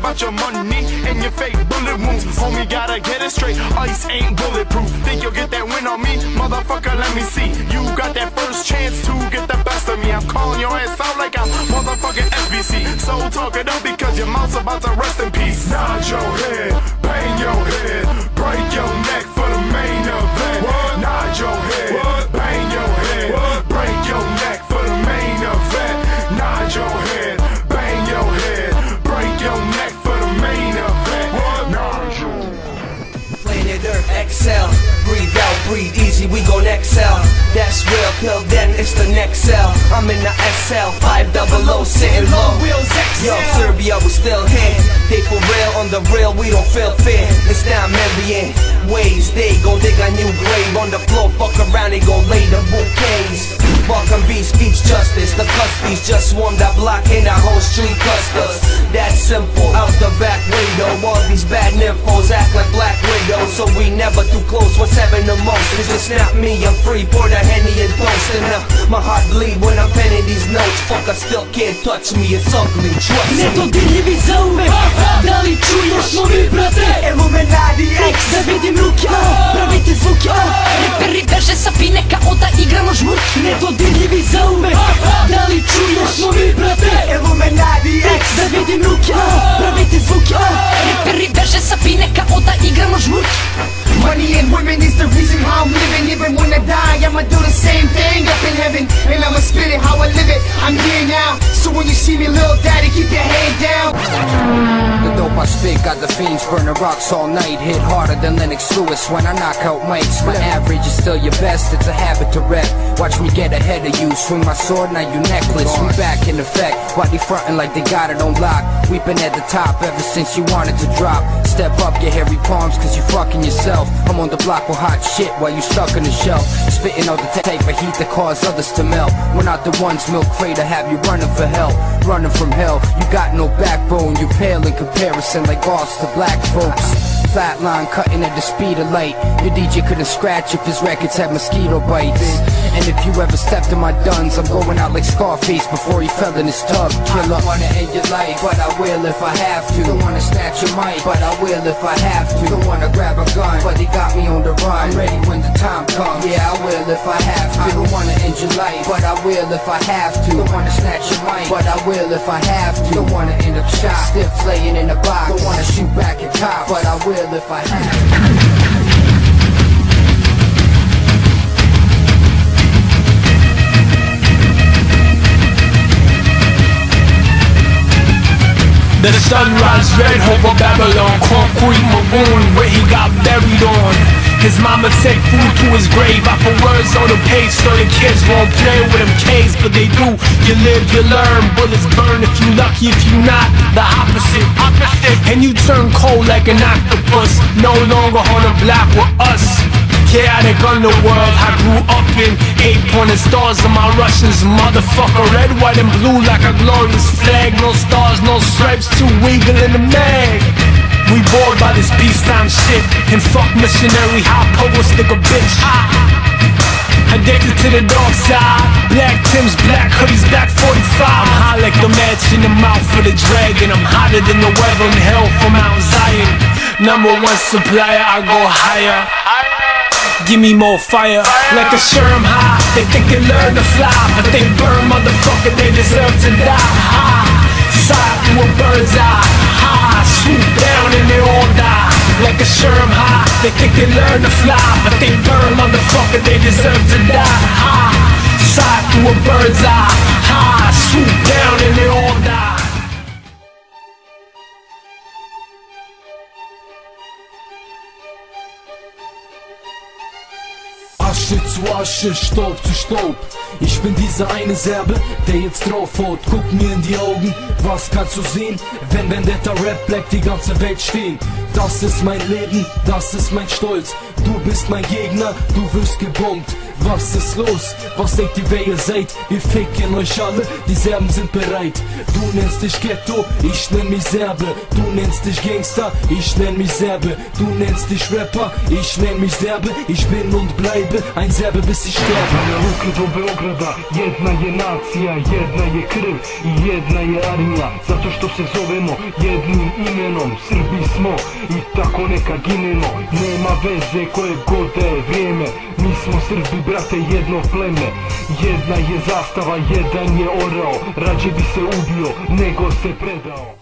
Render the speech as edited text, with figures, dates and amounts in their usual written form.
about your money and your fake bullet wounds. Homie, gotta get it straight, ice ain't bulletproof. Think you'll get that win on me? Motherfucker, let me see. You got that first chance to get the best of me. I'm calling your ass out like I'm motherfucking SBC. So talk it up because your mouth's about to rest in peace. Nod your head, bang your head, break your neck for the main event. Nod your head, bang your head, break your neck for the main event. Nod your head, bang your head, break your neck for the main event. Nod your head. Planet Earth, exhale, breathe out, breathe easy, we gon' exhale. That's real, till then it's the next cell. I'm in the SL, 500, sitting low. Yo, Serbia, we still here. They for real, on the real, we don't feel fear. It's now million ways, they gon' dig a new grave. On the floor, fuck around, they gon' lay the bouquets. Balkan B speaks justice, the cuspies just swarmed that block and that whole street clusters. That's simple, out the back window. All these bad nymphos act like Black Widows, so we never too close. What's having the most? It's just not me, I'm free, pour the Henny and toast. And my heart bleed when I'm penning these notes. Fuck, I still can't touch me, it's ugly, trust me. Nedodirljivi zauvek, da li čuješ smo mi brate? Evo me nadi X, da vidim ruke, pravite zvuke. Reperi beže sa pine kao da igramo žmurk. Nedodirljivi zauvek, da li čuješ smo mi brate? Evo me nadi X, da vidim ruke, pravite zvuke. Reperi beže sa pine kao da igramo žmurk. Money and women is the reason how I'm living. Even when I die, I'ma do the same thing up in heaven. And I'ma spit it how I live it. I'm here now, so when you see me, little daddy, keep your head down. The dope I spit got the fiends burning rocks all night. Hit harder than Lennox Lewis when I knock out mics. My average is still your best, it's a habit to rep. Watch me get ahead of you, swing my sword, now you necklace. We back in effect, why they frontin' like they got it on lock? We been at the top ever since you wanted to drop. Step up, get hairy palms cause you fucking yourself. I'm on the block with hot shit while you stuck on the shelf. Spitting out the type of heat that cause others to melt. We're not the ones milk crate to have you running for help. Running from hell, you got no backbone. You pale in comparison like us to black folks. Flatline cutting at the speed of light. Your DJ couldn't scratch if his records had mosquito bites. And if you ever stepped in my duns, I'm going out like Scarface before he fell in his tub. Killer, I wanna end your life, but I will if I have to. Don't wanna snatch your mic, but I will if I have to. Don't wanna grab a gun, but they got me on the run. I'm ready when the time comes. Yeah, I will if I have to. I don't wanna end your life, but I will if I have to. Don't wanna snatch your mic, but I will if I have to. Don't wanna end up shot, stiff laying in a box. Don't wanna shoot back at top, but I will if I have to. The sunrise red over Babylon, concrete maroon where he got buried on. His mama take food to his grave. I put words on the page so the kids won't play with them K's, but they do. You live, you learn. Bullets burn if you lucky, if you not, the opposite. And you turn cold like an octopus, no longer on the block with us. Chaotic underworld, I grew up in 8-pointed stars in my Russians. Motherfucker, red, white, and blue like a glorious flag. No stars, no stripes, too eagle in the mag. We bored by this peacetime shit. And fuck missionary, high power stick a bitch. Addicted to the dark side. Black Timbs, black hoodies, back 45. I'm high like the match in the mouth of the dragon. I'm hotter than the weather in hell from Mount Zion. #1 supplier, I go higher. Give me more fire, like a sherm high. They think they learn to fly, but they burn, motherfucker, they deserve to die. Side through a bird's eye, swoop down and they all die. Like a sherm high, they think they learn to fly, but they burn, motherfucker, they deserve to die. Side through a bird's eye, swoop down and they all die. Asche zu Asche, Staub zu Staub. Ich bin dieser eine Serbe, der jetzt draufhaut. Guck mir in die Augen, was kannst du sehen? Wenn Vendetta Rap bleibt die ganze Welt stehen. Das ist mein Leben, das ist mein Stolz. Du bist mein Gegner, du wirst gebombt. Was ist los? Was denkt ihr, wer ihr seid? Wir ficken euch alle, die Serben sind bereit. Du nennst dich Ghetto, ich nenn mich Serbe. Du nennst dich Gangster, ich nenn mich Serbe. Du nennst dich Rapper, ich nenn mich Serbe. Ich bin und bleibe ein Serbe bis ich sterbe. Ruke do Beograda, jedna je nacija, jedna je krv i jedna je armija. Zato što se zovemo jednim imenom, Srbi smo i tako neka ginemo. Nema veze koje god da je vrijeme, mi smo Srbi, brate, jedno pleme. Jedna je zastava, jedan je orao, rađe bi se ubio nego se predao.